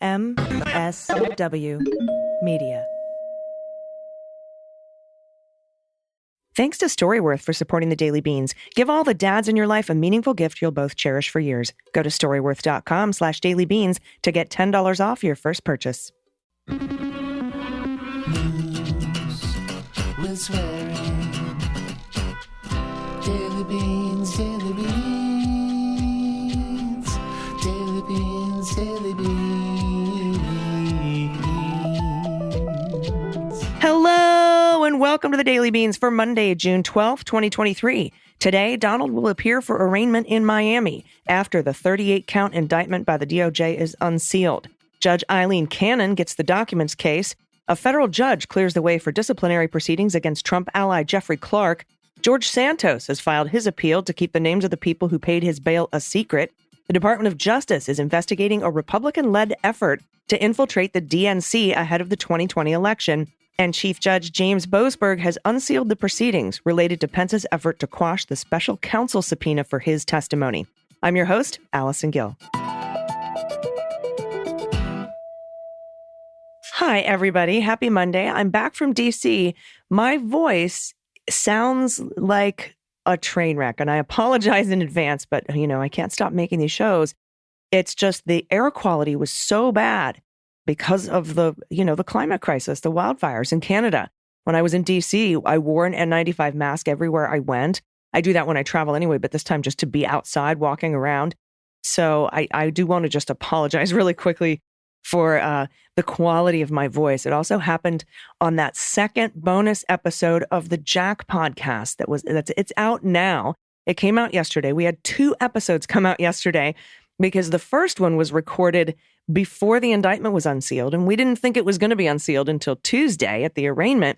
MSW Media. Thanks to StoryWorth for supporting the Daily Beans. Give all the dads in your life a meaningful gift you'll both cherish for years. Go to storyworth.com/dailybeans to get $10 off your first purchase. News with swearing. Daily Beans, Daily Beans. Daily Beans, Daily Beans. Hello and welcome to the Daily Beans for Monday, June 12th, 2023. Today, Donald will appear for arraignment in Miami after the 38-count indictment by the DOJ is unsealed. Judge Eileen Cannon gets the documents case. A federal judge clears the way for disciplinary proceedings against Trump ally Jeffrey Clark. George Santos has filed his appeal to keep the names of the people who paid his bail a secret. The Department of Justice is investigating a Republican-led effort to infiltrate the DNC ahead of the 2020 election. And Chief Judge James Boasberg has unsealed the proceedings related to Pence's effort to quash the special counsel subpoena for his testimony. I'm your host, Allison Gill. Hi, everybody. Happy Monday. I'm back from D.C. My voice sounds like a train wreck, and I apologize in advance, but, I can't stop making these shows. It's just the air quality was so bad because of the climate crisis, the wildfires in Canada. When I was in D.C., I wore an N95 mask everywhere I went. I do that when I travel anyway, but this time just to be outside walking around. So I do want to just apologize really quickly for the quality of my voice. It also happened on that second bonus episode of the Jack podcast it's out now. It came out yesterday. We had 2 episodes come out yesterday because the first one was recorded before the indictment was unsealed, and we didn't think it was going to be unsealed until Tuesday at the arraignment,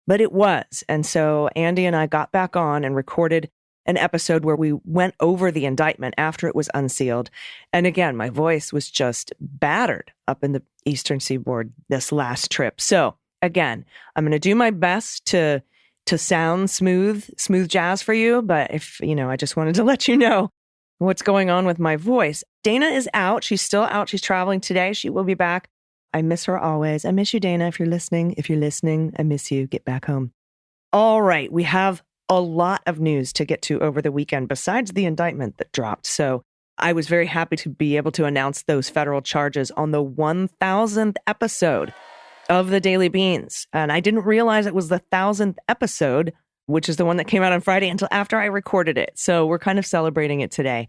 but it was. And so Andy and I got back on and recorded an episode where we went over the indictment after it was unsealed. And again, my voice was just battered up in the Eastern Seaboard this last trip. So again, I'm going to do my best to sound smooth jazz for you. But if, I just wanted to let you know what's going on with my voice. Dana is out. She's still out. She's traveling today. She will be back. I miss her always. I miss you, Dana, if you're listening. If you're listening, I miss you. Get back home. All right. We have a lot of news to get to over the weekend besides the indictment that dropped. So I was very happy to be able to announce those federal charges on the 1000th episode of the Daily Beans. And I didn't realize it was the 1000th episode, which is the one that came out on Friday, until after I recorded it. So we're kind of celebrating it today.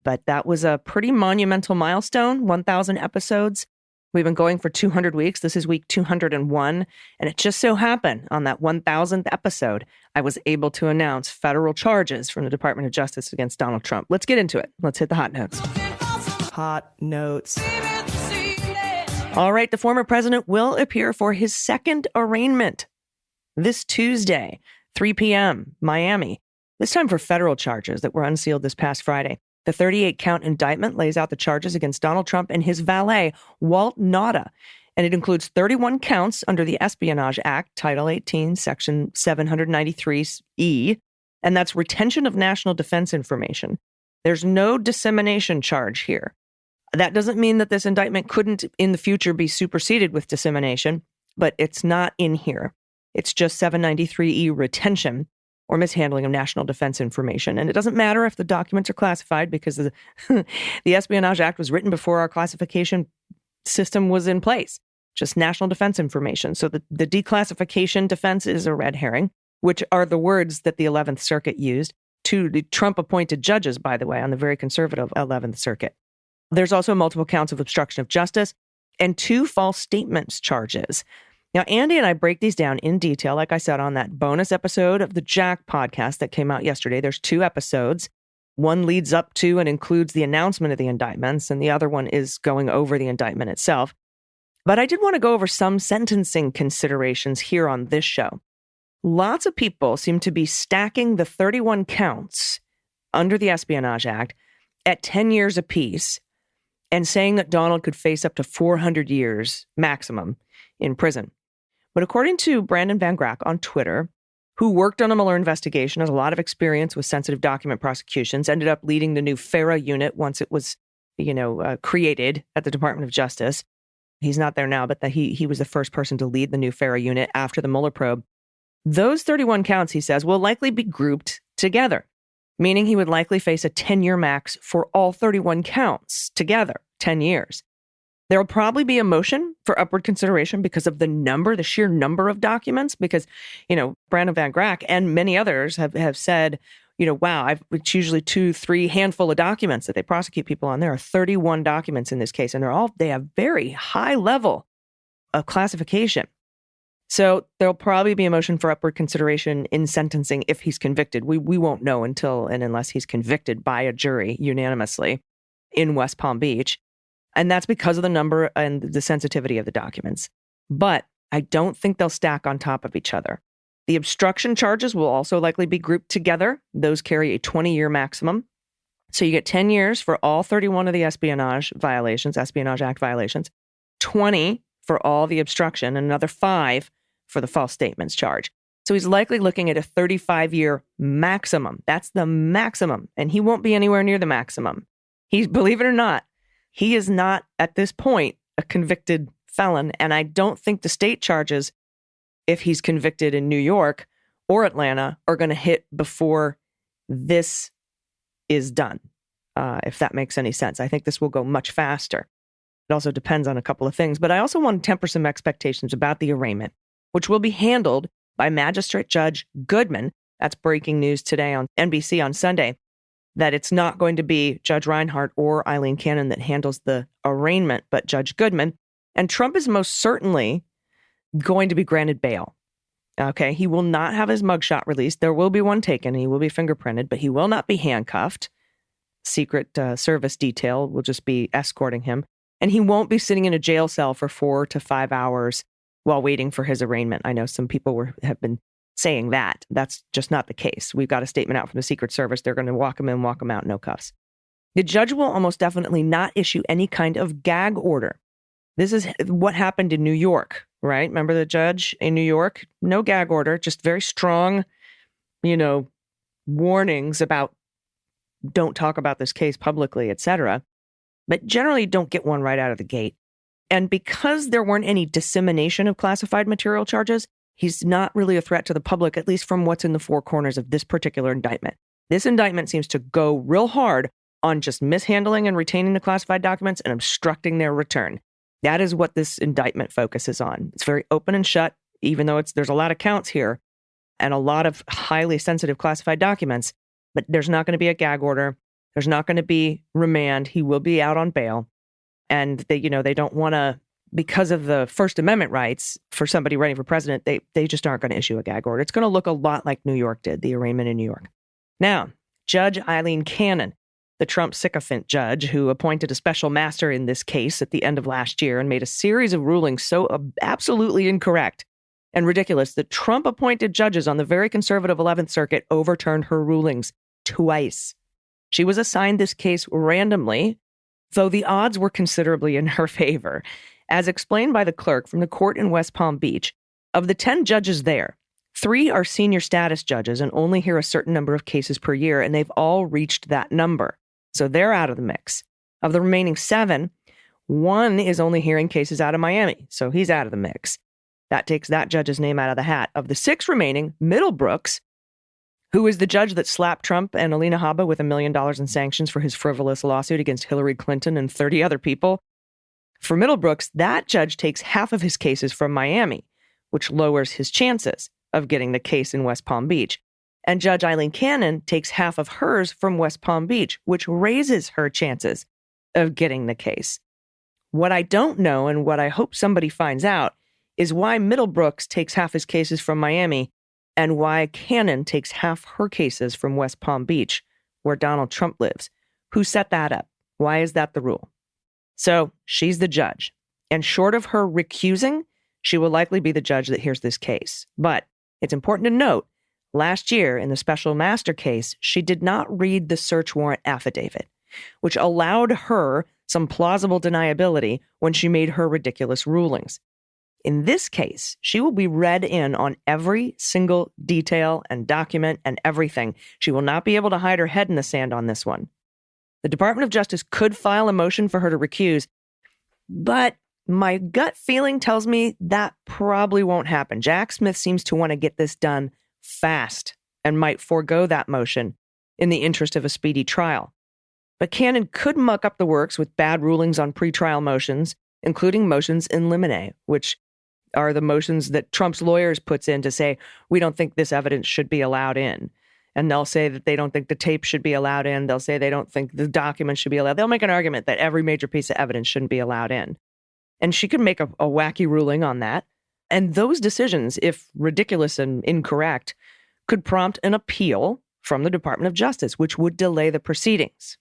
But that was a pretty monumental milestone, 1,000 episodes. We've been going for 200 weeks. This is week 201. And it just so happened on that 1000th episode, I was able to announce federal charges from the Department of Justice against Donald Trump. Let's get into it. Let's hit the hot notes. Hot notes. All right. The former president will appear for his second arraignment this Tuesday, 3 p.m., Miami. This time for federal charges that were unsealed this past Friday. The 38-count indictment lays out the charges against Donald Trump and his valet, Walt Nauta, and it includes 31 counts under the Espionage Act, Title 18, Section 793E, and that's retention of national defense information. There's no dissemination charge here. That doesn't mean that this indictment couldn't in the future be superseded with dissemination, but it's not in here. It's just 793E retention, or mishandling of national defense information. And it doesn't matter if the documents are classified because the Espionage Act was written before our classification system was in place. Just national defense information. So the declassification defense is a red herring, which are the words that the 11th Circuit used to the Trump-appointed judges, by the way, on the very conservative 11th Circuit. There's also multiple counts of obstruction of justice and 2 false statements charges. Now, Andy and I break these down in detail, like I said, on that bonus episode of the Jack podcast that came out yesterday. There's 2 episodes. One leads up to and includes the announcement of the indictments, and the other one is going over the indictment itself. But I did want to go over some sentencing considerations here on this show. Lots of people seem to be stacking the 31 counts under the Espionage Act at 10 years apiece and saying that Donald could face up to 400 years maximum in prison. But according to Brandon Van Grack on Twitter, who worked on a Mueller investigation, has a lot of experience with sensitive document prosecutions, ended up leading the new FARA unit once it was, created at the Department of Justice. he's not there now, but that he was the first person to lead the new FARA unit after the Mueller probe. Those 31 counts, he says, will likely be grouped together, meaning he would likely face a 10-year max for all 31 counts together, 10 years. There will probably be a motion for upward consideration because of the sheer number of documents, because, Brandon Van Grack and many others have said, wow, it's usually 2-3 handful of documents that they prosecute people on. There are 31 documents in this case, and they have very high level of classification. So there'll probably be a motion for upward consideration in sentencing if he's convicted. We won't know until and unless he's convicted by a jury unanimously in West Palm Beach. And that's because of the number and the sensitivity of the documents. But I don't think they'll stack on top of each other. The obstruction charges will also likely be grouped together. Those carry a 20-year maximum. So you get 10 years for all 31 of the Espionage Act violations, 20 for all the obstruction, and another 5 for the false statements charge. So he's likely looking at a 35-year maximum. That's the maximum. And he won't be anywhere near the maximum. Believe it or not, he is not at this point a convicted felon. And I don't think the state charges, if he's convicted in New York or Atlanta, are going to hit before this is done, if that makes any sense. I think this will go much faster. It also depends on a couple of things. But I also want to temper some expectations about the arraignment, which will be handled by Magistrate Judge Goodman. That's breaking news today on NBC on Sunday, that it's not going to be Judge Reinhardt or Eileen Cannon that handles the arraignment, but Judge Goodman. And Trump is most certainly going to be granted bail. Okay, he will not have his mugshot released. There will be one taken, and he will be fingerprinted, but he will not be handcuffed. Secret Service detail will just be escorting him. And he won't be sitting in a jail cell for 4 to 5 hours while waiting for his arraignment. I know some people have been saying that. That's just not the case. We've got a statement out from the Secret Service. They're going to walk him in, walk him out, no cuffs. The judge will almost definitely not issue any kind of gag order. This is what happened in New York, right? Remember the judge in New York? No gag order, just very strong, warnings about don't talk about this case publicly, etc. But generally don't get one right out of the gate. And because there weren't any dissemination of classified material charges, he's not really a threat to the public, at least from what's in the four corners of this particular indictment. This indictment seems to go real hard on just mishandling and retaining the classified documents and obstructing their return. That is what this indictment focuses on. It's very open and shut, even though there's a lot of counts here and a lot of highly sensitive classified documents, but there's not going to be a gag order. There's not going to be remand. He will be out on bail. And they don't want to, because of the First Amendment rights for somebody running for president, they just aren't going to issue a gag order. It's going to look a lot like New York did, the arraignment in New York. Now, Judge Eileen Cannon, the Trump sycophant judge who appointed a special master in this case at the end of last year and made a series of rulings so absolutely incorrect and ridiculous that Trump-appointed judges on the very conservative 11th Circuit overturned her rulings twice. She was assigned this case randomly, though the odds were considerably in her favor. As explained by the clerk from the court in West Palm Beach, of the 10 judges there, 3 are senior status judges and only hear a certain number of cases per year, and they've all reached that number. So they're out of the mix. Of the remaining 7, 1 is only hearing cases out of Miami, so he's out of the mix. That takes that judge's name out of the hat. Of the 6 remaining, Middlebrooks, who is the judge that slapped Trump and Alina Habba with $1 million in sanctions for his frivolous lawsuit against Hillary Clinton and 30 other people. For Middlebrooks, that judge takes half of his cases from Miami, which lowers his chances of getting the case in West Palm Beach. And Judge Eileen Cannon takes half of hers from West Palm Beach, which raises her chances of getting the case. What I don't know, and what I hope somebody finds out, is why Middlebrooks takes half his cases from Miami and why Cannon takes half her cases from West Palm Beach, where Donald Trump lives. Who set that up? Why is that the rule? So she's the judge. And short of her recusing, she will likely be the judge that hears this case. But it's important to note, last year in the special master case, she did not read the search warrant affidavit, which allowed her some plausible deniability when she made her ridiculous rulings. In this case, she will be read in on every single detail and document and everything. She will not be able to hide her head in the sand on this one. The Department of Justice could file a motion for her to recuse, but my gut feeling tells me that probably won't happen. Jack Smith seems to want to get this done fast and might forego that motion in the interest of a speedy trial. But Cannon could muck up the works with bad rulings on pretrial motions, including motions in limine, which are the motions that Trump's lawyers puts in to say, we don't think this evidence should be allowed in. And they'll say that they don't think the tape should be allowed in. They'll say they don't think the documents should be allowed. They'll make an argument that every major piece of evidence shouldn't be allowed in. And she could make a wacky ruling on that. And those decisions, if ridiculous and incorrect, could prompt an appeal from the Department of Justice, which would delay the proceedings.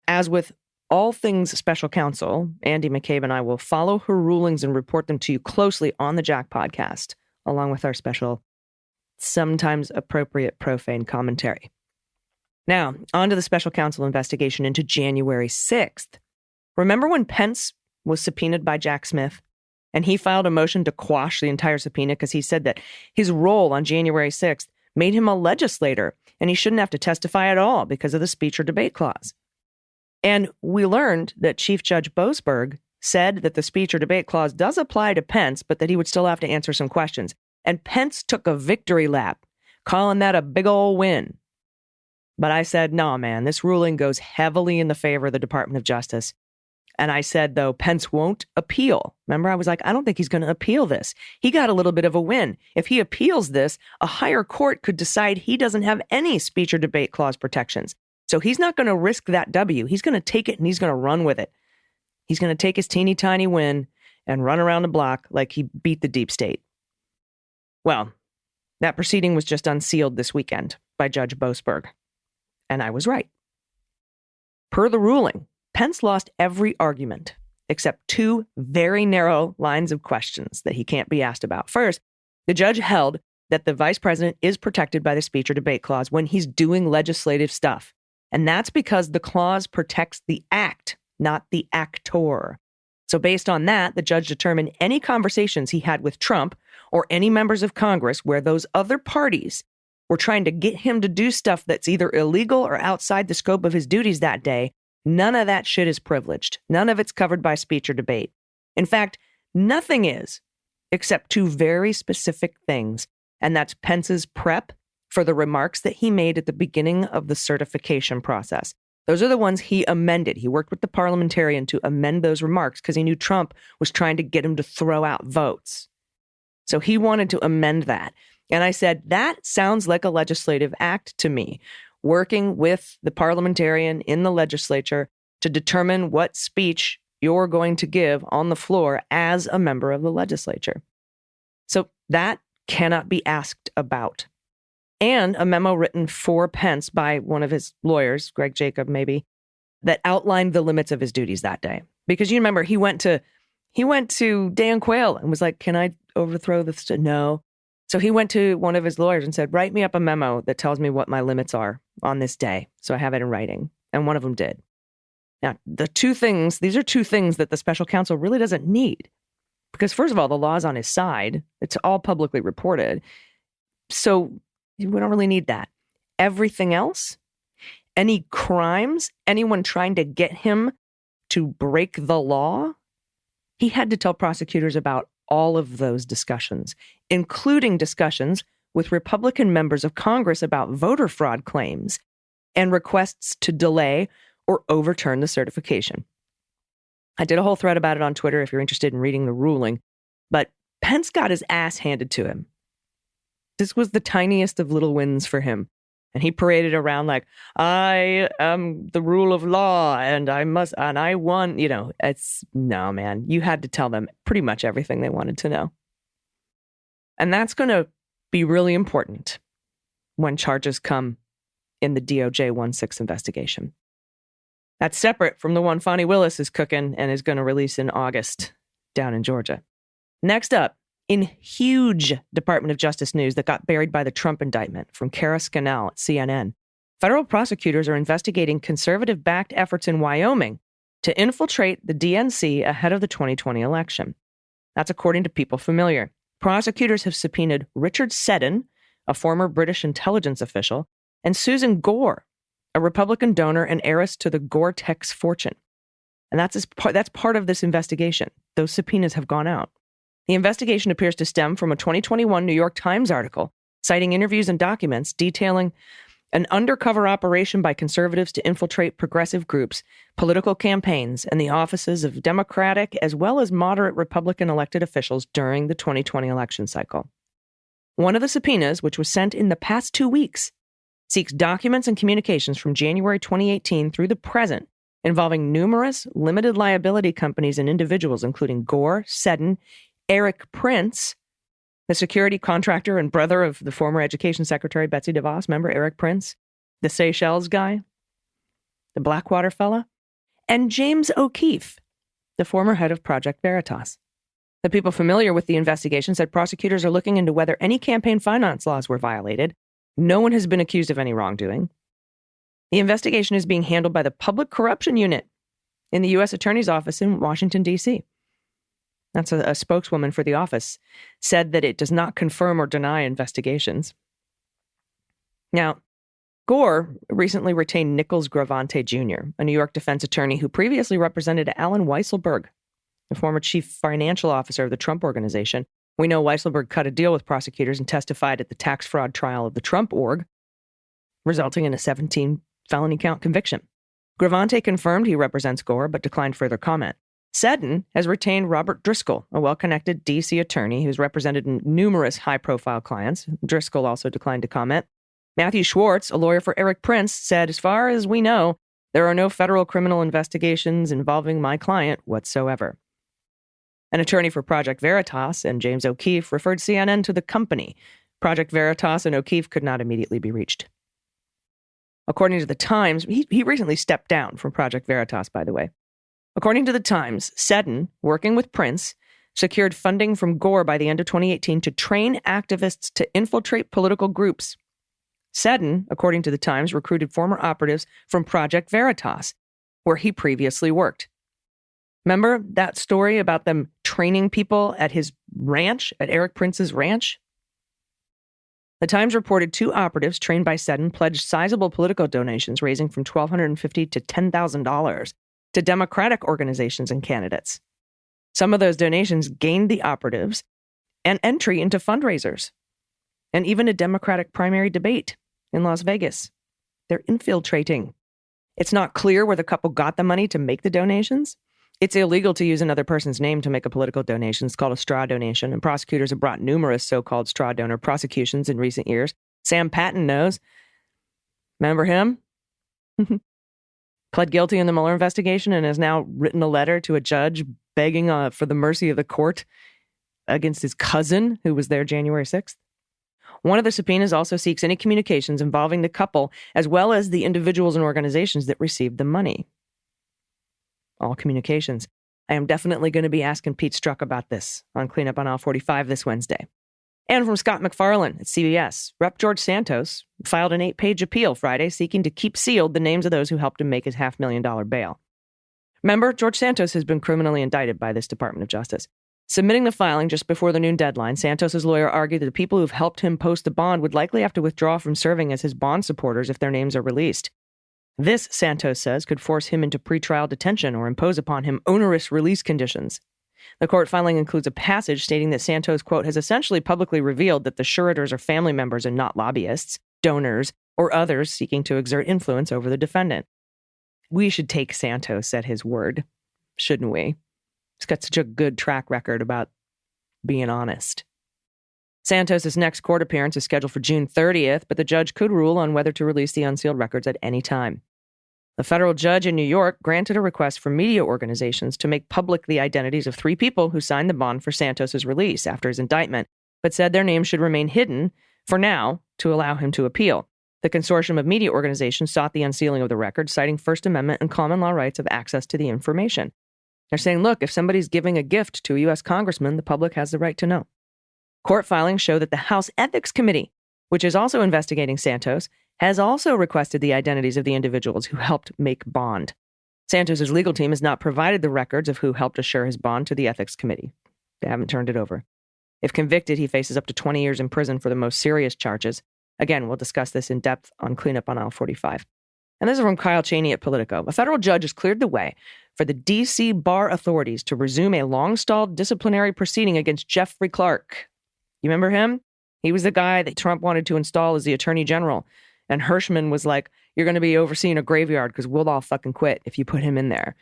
As with all things special counsel, Andy McCabe and I will follow her rulings and report them to you closely on the Jack podcast, along with our special, sometimes appropriate profane commentary. Now, on to the special counsel investigation into January 6th. Remember when Pence was subpoenaed by Jack Smith, and he filed a motion to quash the entire subpoena because he said that his role on January 6th made him a legislator, and he shouldn't have to testify at all because of the speech or debate clause. And we learned that Chief Judge Boasberg said that the speech or debate clause does apply to Pence, but that he would still have to answer some questions. And Pence took a victory lap, calling that a big old win. But I said, no, man, this ruling goes heavily in the favor of the Department of Justice. And I said, though, Pence won't appeal. Remember, I was like, I don't think he's going to appeal this. He got a little bit of a win. If he appeals this, a higher court could decide he doesn't have any speech or debate clause protections. So he's not going to risk that W. He's going to take it and he's going to run with it. He's going to take his teeny tiny win and run around the block like he beat the deep state. Well, that proceeding was just unsealed this weekend by Judge Boasberg. And I was right. Per the ruling, Pence lost every argument except two very narrow lines of questions that he can't be asked about. First, the judge held that the vice president is protected by the speech or debate clause when he's doing legislative stuff. And that's because the clause protects the act, not the actor. So based on that, the judge determined any conversations he had with Trump or any members of Congress where those other parties were trying to get him to do stuff that's either illegal or outside the scope of his duties that day, none of that shit is privileged. None of it's covered by speech or debate. In fact, nothing is, except two very specific things, and that's Pence's prep for the remarks that he made at the beginning of the certification process. Those are the ones he amended. He worked with the parliamentarian to amend those remarks because he knew Trump was trying to get him to throw out votes. So he wanted to amend that. And I said, that sounds like a legislative act to me, working with the parliamentarian in the legislature to determine what speech you're going to give on the floor as a member of the legislature. So that cannot be asked about. And a memo written for Pence by one of his lawyers, Greg Jacob maybe, that outlined the limits of his duties that day. Because you remember, he went to Dan Quayle and was like, can I overthrow this? No. So he went to one of his lawyers and said, write me up a memo that tells me what my limits are on this day. So I have it in writing. And one of them did. Now, these are two things that the special counsel really doesn't need. Because first of all, the law's on his side. It's all publicly reported. So we don't really need that. Everything else, any crimes, anyone trying to get him to break the law, he had to tell prosecutors about all of those discussions, including discussions with Republican members of Congress about voter fraud claims and requests to delay or overturn the certification. I did a whole thread about it on Twitter if you're interested in reading the ruling, but Pence got his ass handed to him. This was the tiniest of little wins for him. And he paraded around like, I am the rule of law and I won. No, man, you had to tell them pretty much everything they wanted to know. And that's going to be really important when charges come in the DOJ 1-6 investigation. That's separate from the one Fonnie Willis is cooking and is going to release in August down in Georgia. Next up, in huge Department of Justice news that got buried by the Trump indictment from Kara Scannell at CNN, federal prosecutors are investigating conservative-backed efforts in Wyoming to infiltrate the DNC ahead of the 2020 election. That's according to people familiar. Prosecutors have subpoenaed Richard Seddon, a former British intelligence official, and Susan Gore, a Republican donor and heiress to the Gore-Tex fortune. And that's part of this investigation. Those subpoenas have gone out. The investigation appears to stem from a 2021 New York Times article citing interviews and documents detailing an undercover operation by conservatives to infiltrate progressive groups, political campaigns, and the offices of Democratic as well as moderate Republican elected officials during the 2020 election cycle. One of the subpoenas, which was sent in the past 2 weeks, seeks documents and communications from January 2018 through the present involving numerous limited liability companies and individuals, including Gore, Seddon, Eric Prince, the security contractor and brother of the former Education Secretary Betsy DeVos, remember Eric Prince, the Seychelles guy, the Blackwater fella, and James O'Keefe, the former head of Project Veritas. The people familiar with the investigation said prosecutors are looking into whether any campaign finance laws were violated. No one has been accused of any wrongdoing. The investigation is being handled by the Public Corruption Unit in the U.S. Attorney's Office in Washington, D.C. That's a spokeswoman for the office, said that it does not confirm or deny investigations. Now, Gore recently retained Nicholas Gravante Jr., a New York defense attorney who previously represented Allen Weisselberg, the former chief financial officer of the Trump Organization. We know Weisselberg cut a deal with prosecutors and testified at the tax fraud trial of the Trump Org, resulting in a 17 felony count conviction. Gravante confirmed he represents Gore, but declined further comment. Seddon has retained Robert Driscoll, a well-connected D.C. attorney who's represented numerous high-profile clients. Driscoll also declined to comment. Matthew Schwartz, a lawyer for Eric Prince, said, as far as we know, there are no federal criminal investigations involving my client whatsoever. An attorney for Project Veritas and James O'Keefe referred CNN to the company. Project Veritas and O'Keefe could not immediately be reached. According to the Times, he recently stepped down from Project Veritas, by the way. According to the Times, Seddon, working with Prince, secured funding from Gore by the end of 2018 to train activists to infiltrate political groups. Seddon, according to the Times, recruited former operatives from Project Veritas, where he previously worked. Remember that story about them training people at his ranch, at Eric Prince's ranch? The Times reported 2 operatives trained by Seddon pledged sizable political donations ranging from $1,250 to $10,000 to Democratic organizations and candidates. Some of those donations gained the operatives an entry into fundraisers and even a Democratic primary debate in Las Vegas. They're infiltrating. It's not clear where the couple got the money to make the donations. It's illegal to use another person's name to make a political donation. It's called a straw donation, and prosecutors have brought numerous so-called straw donor prosecutions in recent years. Sam Patton knows. Remember him? Pled guilty in the Mueller investigation and has now written a letter to a judge begging for the mercy of the court against his cousin, who was there January 6th. One of the subpoenas also seeks any communications involving the couple, as well as the individuals and organizations that received the money. All communications. I am definitely going to be asking Pete Strzok about this on Cleanup on Aisle 45 this Wednesday. And from Scott McFarlane at CBS, Rep. George Santos filed an 8-page appeal Friday seeking to keep sealed the names of those who helped him make his $500,000 bail. Remember, George Santos has been criminally indicted by this Department of Justice. Submitting the filing just before the noon deadline, Santos' lawyer argued that the people who've helped him post the bond would likely have to withdraw from serving as his bond supporters if their names are released. This, Santos says, could force him into pretrial detention or impose upon him onerous release conditions. The court filing includes a passage stating that Santos, quote, has essentially publicly revealed that the suretors are family members and not lobbyists, donors, or others seeking to exert influence over the defendant. We should take Santos at his word, shouldn't we? He's got such a good track record about being honest. Santos' next court appearance is scheduled for June 30th, but the judge could rule on whether to release the unsealed records at any time. The federal judge in New York granted a request for media organizations to make public the identities of 3 people who signed the bond for Santos' release after his indictment, but said their names should remain hidden for now to allow him to appeal. The consortium of media organizations sought the unsealing of the records, citing First Amendment and common law rights of access to the information. They're saying, look, if somebody's giving a gift to a U.S. congressman, the public has the right to know. Court filings show that the House Ethics Committee, which is also investigating Santos, has also requested the identities of the individuals who helped make bond. Santos' legal team has not provided the records of who helped assure his bond to the Ethics Committee. They haven't turned it over. If convicted, he faces up to 20 years in prison for the most serious charges. Again, we'll discuss this in depth on Cleanup on Aisle 45. And this is from Kyle Cheney at Politico. A federal judge has cleared the way for the D.C. bar authorities to resume a long-stalled disciplinary proceeding against Jeffrey Clark. You remember him? He was the guy that Trump wanted to install as the attorney general. And Hirschman was like, you're going to be overseeing a graveyard because we'll all fucking quit if you put him in there.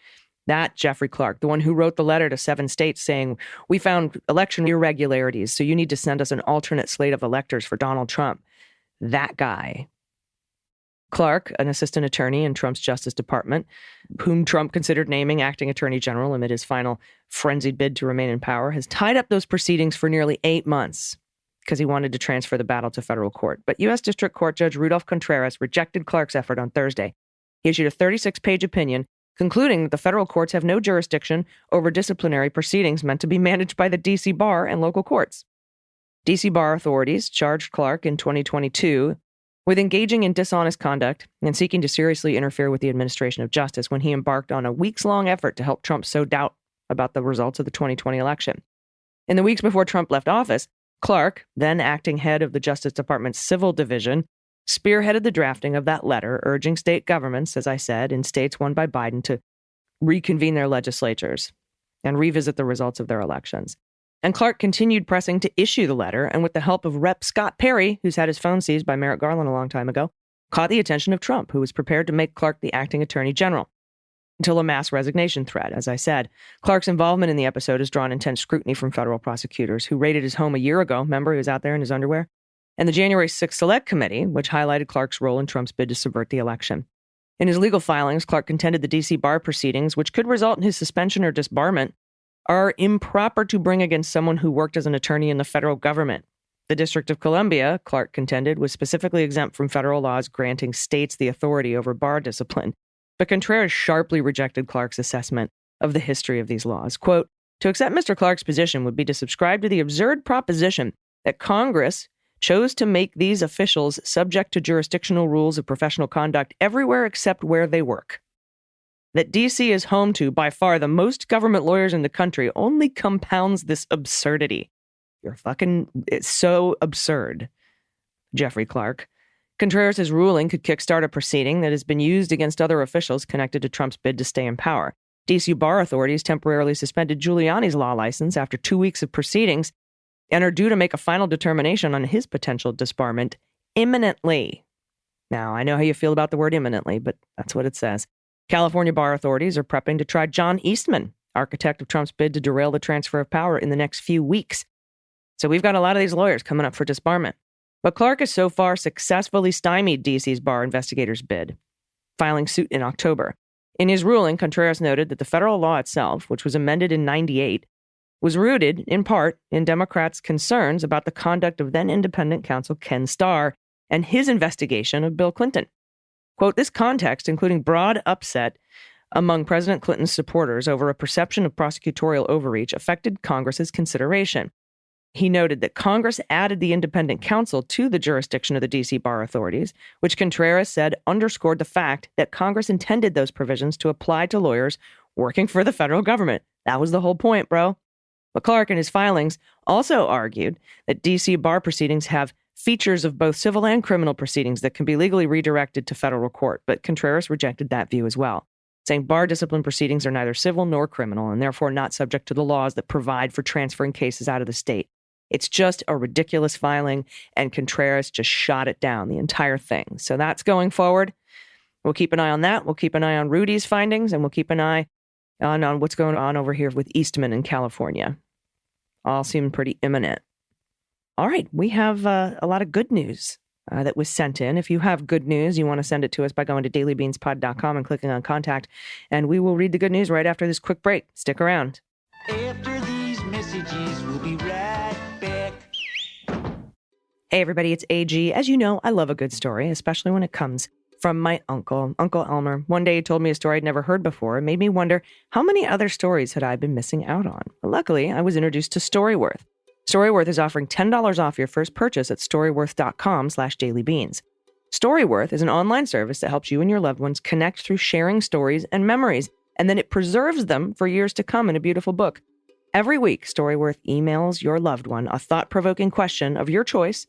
That Jeffrey Clark, the one who wrote the letter to 7 states saying, we found election irregularities, so you need to send us an alternate slate of electors for Donald Trump. That guy. Clark, an assistant attorney in Trump's Justice Department, whom Trump considered naming acting attorney general amid his final frenzied bid to remain in power, has tied up those proceedings for nearly 8 months because he wanted to transfer the battle to federal court. But U.S. District Court Judge Rudolph Contreras rejected Clark's effort on Thursday. He issued a 36-page opinion concluding that the federal courts have no jurisdiction over disciplinary proceedings meant to be managed by the D.C. bar and local courts. D.C. bar authorities charged Clark in 2022 with engaging in dishonest conduct and seeking to seriously interfere with the administration of justice when he embarked on a weeks-long effort to help Trump sow doubt about the results of the 2020 election. In the weeks before Trump left office, Clark, then acting head of the Justice Department's Civil Division, spearheaded the drafting of that letter urging state governments, as I said, in states won by Biden to reconvene their legislatures and revisit the results of their elections. And Clark continued pressing to issue the letter, and with the help of Rep. Scott Perry, who's had his phone seized by Merrick Garland a long time ago, caught the attention of Trump, who was prepared to make Clark the acting attorney general, until a mass resignation threat. As I said, Clark's involvement in the episode has drawn intense scrutiny from federal prosecutors who raided his home a year ago. Remember, he was out there in his underwear? And the January 6th Select Committee, which highlighted Clark's role in Trump's bid to subvert the election. In his legal filings, Clark contended the D.C. bar proceedings, which could result in his suspension or disbarment, are improper to bring against someone who worked as an attorney in the federal government. The District of Columbia, Clark contended, was specifically exempt from federal laws granting states the authority over bar discipline. But Contreras sharply rejected Clark's assessment of the history of these laws. Quote, to accept Mr. Clark's position would be to subscribe to the absurd proposition that Congress chose to make these officials subject to jurisdictional rules of professional conduct everywhere except where they work. That D.C. is home to, by far, the most government lawyers in the country only compounds this absurdity. It's so absurd, Jeffrey Clark. Contreras' ruling could kickstart a proceeding that has been used against other officials connected to Trump's bid to stay in power. D.C. bar authorities temporarily suspended Giuliani's law license after 2 weeks of proceedings and are due to make a final determination on his potential disbarment imminently. Now, I know how you feel about the word imminently, but that's what it says. California bar authorities are prepping to try John Eastman, architect of Trump's bid to derail the transfer of power, in the next few weeks. So we've got a lot of these lawyers coming up for disbarment. But Clark has so far successfully stymied D.C.'s bar investigators' bid, filing suit in October. In his ruling, Contreras noted that the federal law itself, which was amended in '98, was rooted, in part, in Democrats' concerns about the conduct of then-independent counsel Ken Starr and his investigation of Bill Clinton. Quote, this context, including broad upset among President Clinton's supporters over a perception of prosecutorial overreach, affected Congress's consideration. He noted that Congress added the independent counsel to the jurisdiction of the D.C. bar authorities, which Contreras said underscored the fact that Congress intended those provisions to apply to lawyers working for the federal government. That was the whole point, bro. But Clark, in his filings, also argued that D.C. bar proceedings have features of both civil and criminal proceedings that can be legally redirected to federal court, but Contreras rejected that view as well, saying bar discipline proceedings are neither civil nor criminal and therefore not subject to the laws that provide for transferring cases out of the state. It's just a ridiculous filing, and Contreras just shot it down, the entire thing. So that's going forward. We'll keep an eye on that. We'll keep an eye on Rudy's findings, and we'll keep an eye on what's going on over here with Eastman in California. All seem pretty imminent. All right, we have a lot of good news that was sent in. If you have good news, you want to send it to us by going to dailybeanspod.com and clicking on contact, and we will read the good news right after this quick break. Stick around. After these messages, we'll be right back. Hey, everybody, it's AG. As you know, I love a good story, especially when it comes from my uncle, Uncle Elmer. One day he told me a story I'd never heard before. It made me wonder how many other stories had I been missing out on. But luckily, I was introduced to StoryWorth. StoryWorth is offering $10 off your first purchase at storyworth.com/dailybeans. StoryWorth is an online service that helps you and your loved ones connect through sharing stories and memories, and then it preserves them for years to come in a beautiful book. Every week, StoryWorth emails your loved one a thought-provoking question of your choice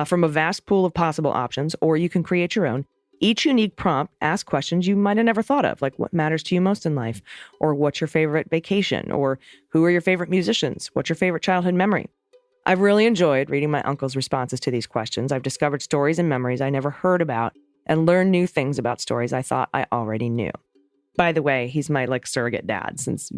from a vast pool of possible options, or you can create your own. Each unique prompt asks questions you might have never thought of, like what matters to you most in life, or what's your favorite vacation, or who are your favorite musicians, what's your favorite childhood memory. I've really enjoyed reading my uncle's responses to these questions. I've discovered stories and memories I never heard about and learned new things about stories I thought I already knew. By the way, he's my surrogate dad since,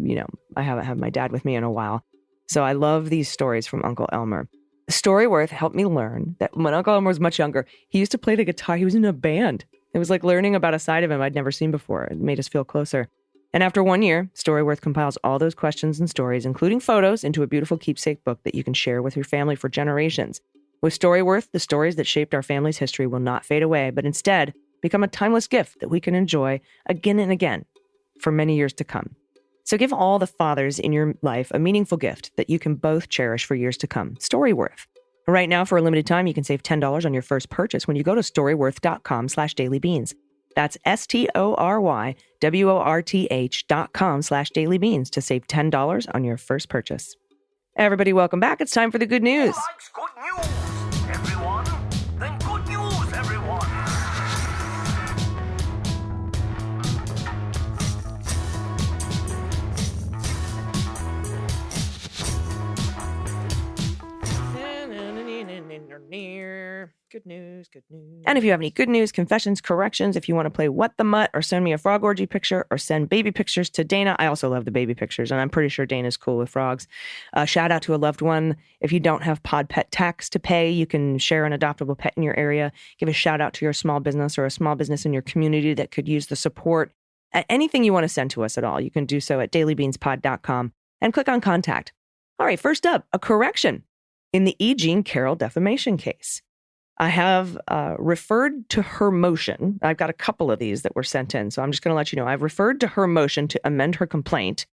I haven't had my dad with me in a while. So I love these stories from Uncle Elmer. StoryWorth helped me learn that when Uncle Elmer was much younger, he used to play the guitar. He was in a band. It was like learning about a side of him I'd never seen before. It made us feel closer. And after 1 year, StoryWorth compiles all those questions and stories, including photos, into a beautiful keepsake book that you can share with your family for generations. With StoryWorth, the stories that shaped our family's history will not fade away, but instead become a timeless gift that we can enjoy again and again for many years to come. So give all the fathers in your life a meaningful gift that you can both cherish for years to come. StoryWorth. Right now, for a limited time, you can save $10 on your first purchase when you go to storyworth.com/dailybeans. That's StoryWorth.com/dailybeans to save $10 on your first purchase. Everybody, welcome back. It's time for the good news. Who likes good news, everyone? Then good news, everyone. Good news, good news. And if you have any good news, confessions, corrections, if you want to play What the Mutt or send me a frog orgy picture or send baby pictures to Dana. I also love the baby pictures, and I'm pretty sure Dana's cool with frogs. Shout out to a loved one. If you don't have pod pet tax to pay, you can share an adoptable pet in your area. Give a shout out to your small business or a small business in your community that could use the support. Anything you want to send to us at all, you can do so at dailybeanspod.com and click on contact. All right, first up, a correction. In the E. Jean Carroll defamation case, I have referred to her motion. I've got a couple of these that were sent in, so I'm just going to let you know. I've referred to her motion to amend her complaint,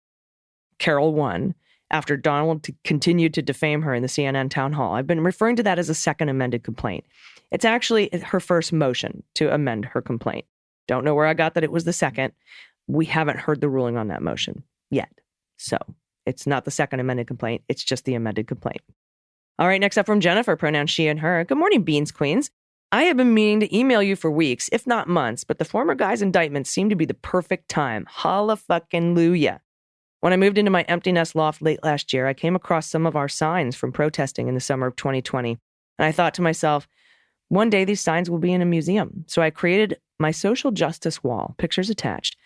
Carroll 1, after Donald continued to defame her in the CNN town hall. I've been referring to that as a second amended complaint. It's actually her first motion to amend her complaint. Don't know where I got that it was the second. We haven't heard the ruling on that motion yet. So it's not the second amended complaint. It's just the amended complaint. All right, next up from Jennifer, pronouns she and her. Good morning, Beans Queens. I have been meaning to email you for weeks, if not months, but the former guy's indictment seemed to be the perfect time. Holla-fucking-luya. When I moved into my empty nest loft late last year, I came across some of our signs from protesting in the summer of 2020. And I thought to myself, one day these signs will be in a museum. So I created my social justice wall, pictures attached.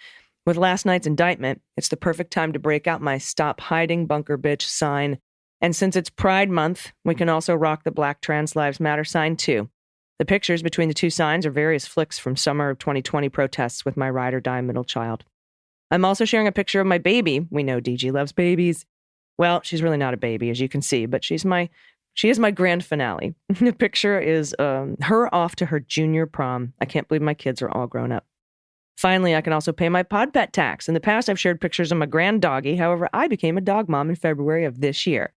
With last night's indictment, it's the perfect time to break out my Stop Hiding Bunker Bitch sign. And since it's Pride Month, we can also rock the Black Trans Lives Matter sign too. The pictures between the two signs are various flicks from summer of 2020 protests with my ride or die middle child. I'm also sharing a picture of my baby. We know DG loves babies. Well, she's really not a baby, as you can see, but she is my grand finale. The picture is her off to her junior prom. I can't believe my kids are all grown up. Finally, I can also pay my pod pet tax. In the past, I've shared pictures of my grand doggy. However, I became a dog mom in February of this year.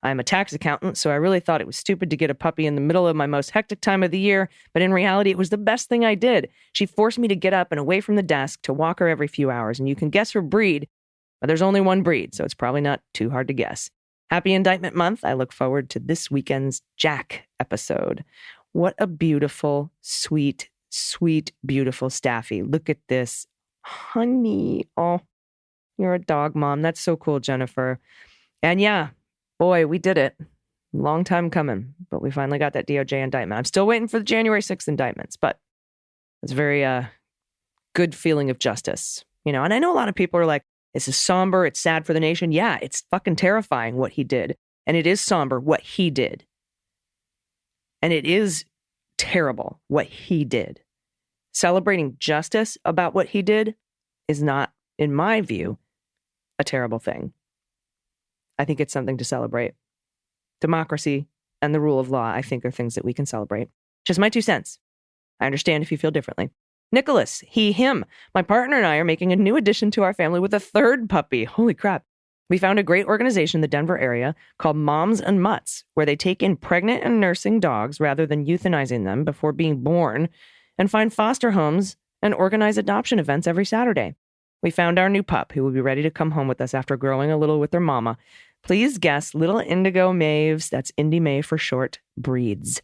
I'm a tax accountant, so I really thought it was stupid to get a puppy in the middle of my most hectic time of the year, but in reality, it was the best thing I did. She forced me to get up and away from the desk to walk her every few hours, and you can guess her breed, but there's only one breed, so it's probably not too hard to guess. Happy Indictment Month. I look forward to this weekend's Jack episode. What a beautiful, sweet, sweet, beautiful Staffy. Look at this. Honey. Oh, you're a dog mom. That's so cool, Jennifer. And yeah, boy, we did it. Long time coming, but we finally got that DOJ indictment. I'm still waiting for the January 6th indictments, but it's a very good feeling of justice. And I know a lot of people are like, this is somber, it's sad for the nation. Yeah, it's fucking terrifying what he did. And it is somber what he did. And it is terrible what he did. Celebrating justice about what he did is not, in my view, a terrible thing. I think it's something to celebrate. Democracy and the rule of law, I think, are things that we can celebrate. Just my 2 cents. I understand if you feel differently. Nicholas, he, him. My partner and I are making a new addition to our family with a 3rd puppy. Holy crap. We found a great organization in the Denver area called Moms and Mutts, where they take in pregnant and nursing dogs rather than euthanizing them before being born, and find foster homes and organize adoption events every Saturday. We found our new pup, who will be ready to come home with us after growing a little with their mama. Please guess Little Indigo Maves, that's Indy May for short, breeds.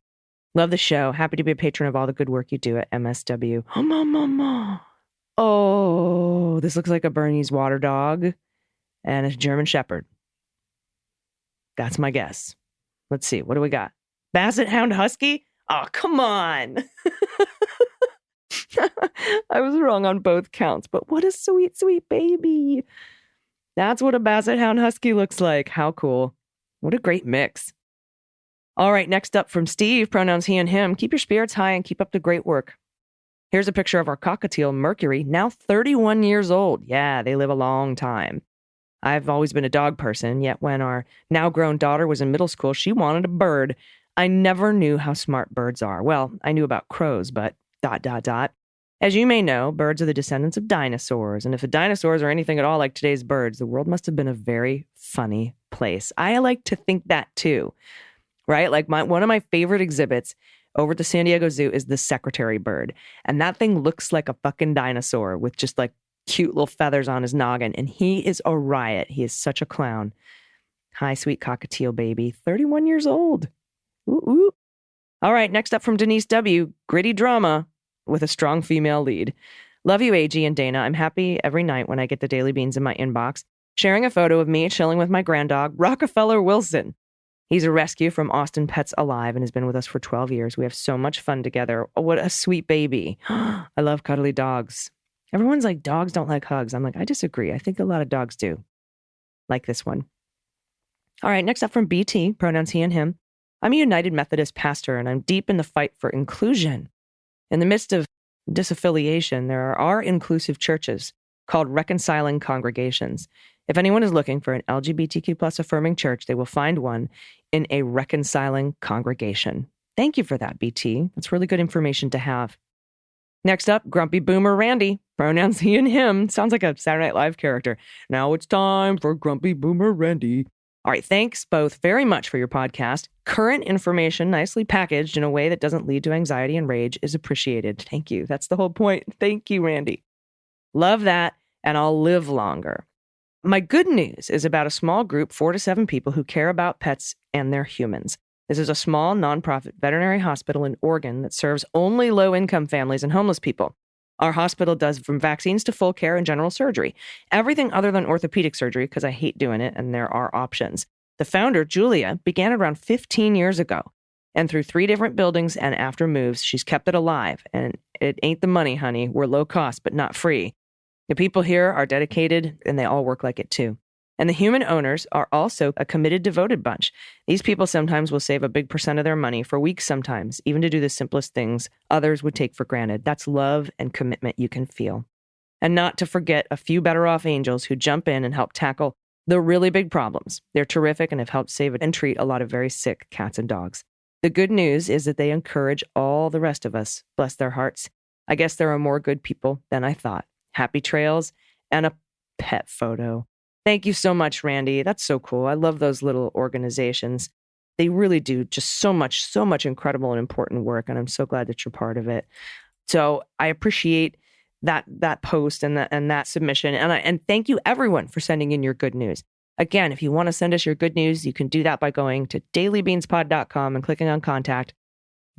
Love the show. Happy to be a patron of all the good work you do at MSW. Oh, this looks like a Bernese water dog and a German Shepherd. That's my guess. Let's see. What do we got? Basset Hound Husky? Oh, come on. I was wrong on both counts, but what a sweet, sweet baby. That's what a Basset Hound Husky looks like. How cool. What a great mix. All right, next up from Steve, pronouns he and him. Keep your spirits high and keep up the great work. Here's a picture of our cockatiel, Mercury, now 31 years old. Yeah, they live a long time. I've always been a dog person, yet when our now-grown daughter was in middle school, she wanted a bird. I never knew how smart birds are. Well, I knew about crows, but ... As you may know, birds are the descendants of dinosaurs, and if the dinosaurs are anything at all like today's birds, the world must have been a very funny place. I like to think that too, right? Like one of my favorite exhibits over at the San Diego Zoo is the secretary bird, and that thing looks like a fucking dinosaur with just like cute little feathers on his noggin, and he is a riot. He is such a clown. Hi, sweet cockatiel baby, 31 years old. Ooh, ooh. All right, next up from Denise W., gritty drama with a strong female lead. Love you, AG and Dana. I'm happy every night when I get the Daily Beans in my inbox, sharing a photo of me chilling with my granddog, Rockefeller Wilson. He's a rescue from Austin Pets Alive and has been with us for 12 years. We have so much fun together. Oh, what a sweet baby. I love cuddly dogs. Everyone's like, dogs don't like hugs. I'm like, I disagree. I think a lot of dogs do. Like this one. All right, next up from BT, pronouns he and him. I'm a United Methodist pastor, and I'm deep in the fight for inclusion. In the midst of disaffiliation, there are inclusive churches called reconciling congregations. If anyone is looking for an LGBTQ plus affirming church, they will find one in a reconciling congregation. Thank you for that, BT. That's really good information to have. Next up, Grumpy Boomer Randy, pronouns he and him. Sounds like a Saturday Night Live character. Now it's time for Grumpy Boomer Randy. All right, thanks both very much for your podcast. Current information, nicely packaged in a way that doesn't lead to anxiety and rage, is appreciated. Thank you. That's the whole point. Thank you, Randy. Love that, and I'll live longer. My good news is about a small group, 4 to 7 people who care about pets and their humans. This is a small, nonprofit veterinary hospital in Oregon that serves only low-income families and homeless people. Our hospital does from vaccines to full care and general surgery. Everything other than orthopedic surgery, because I hate doing it, and there are options. The founder, Julia, began it around 15 years ago. And through 3 different buildings and after moves, she's kept it alive. And it ain't the money, honey. We're low cost, but not free. The people here are dedicated, and they all work like it too. And the human owners are also a committed, devoted bunch. These people sometimes will save a big % of their money for weeks sometimes, even to do the simplest things others would take for granted. That's love and commitment you can feel. And not to forget a few better off angels who jump in and help tackle the really big problems. They're terrific and have helped save and treat a lot of very sick cats and dogs. The good news is that they encourage all the rest of us. Bless their hearts. I guess there are more good people than I thought. Happy trails and a pet photo. Thank you so much, Randy. That's so cool. I love those little organizations. They really do just so much incredible and important work, and I'm so glad that you're part of it. So I appreciate that post and that submission, and thank you everyone for sending in your good news. Again, if you want to send us your good news, you can do that by going to dailybeanspod.com and clicking on contact.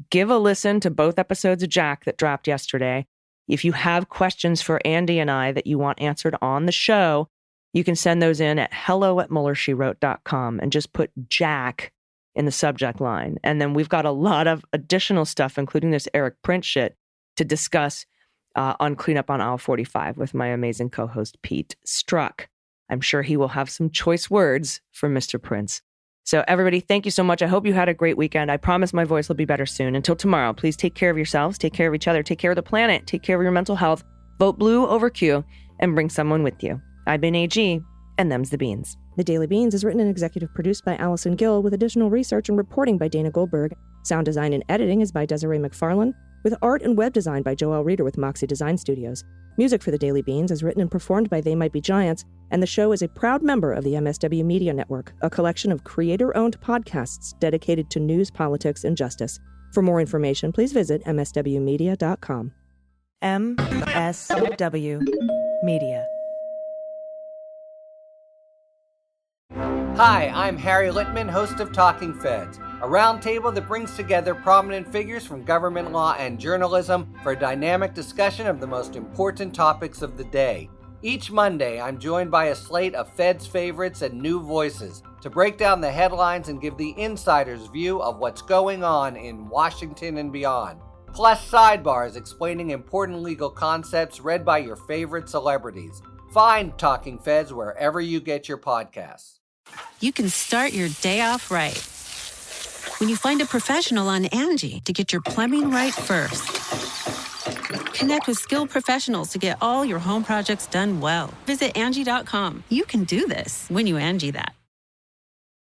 Give a listen to both episodes of Jack that dropped yesterday. If you have questions for Andy and I that you want answered on the show, you can send those in at hello@mullershewrote.com and just put Jack in the subject line. And then we've got a lot of additional stuff, including this Eric Prince shit, to discuss on Cleanup on Aisle 45 with my amazing co-host, Pete Struck. I'm sure he will have some choice words for Mr. Prince. So everybody, thank you so much. I hope you had a great weekend. I promise my voice will be better soon. Until tomorrow, please take care of yourselves, take care of each other, take care of the planet, take care of your mental health, vote blue over Q, and bring someone with you. I've been AG, and them's the beans. The Daily Beans is written and executive produced by Allison Gill with additional research and reporting by Dana Goldberg. Sound design and editing is by Desiree McFarlane, with art and web design by Joelle Reeder with Moxie Design Studios. Music for The Daily Beans is written and performed by They Might Be Giants, and the show is a proud member of the MSW Media Network, a collection of creator-owned podcasts dedicated to news, politics, and justice. For more information, please visit mswmedia.com. MSW Media. Hi, I'm Harry Littman, host of Talking Feds. a roundtable that brings together prominent figures from government law and journalism for a dynamic discussion of the most important topics of the day. Each Monday, I'm joined by a slate of Fed's favorites and new voices to break down the headlines and give the insider's view of what's going on in Washington and beyond. Plus sidebars explaining important legal concepts read by your favorite celebrities. Find Talking Feds wherever you get your podcasts. You can start your day off right when you find a professional on Angie to get your plumbing right first. Connect with skilled professionals to get all your home projects done well. Visit Angie.com. You can do this when you Angie that.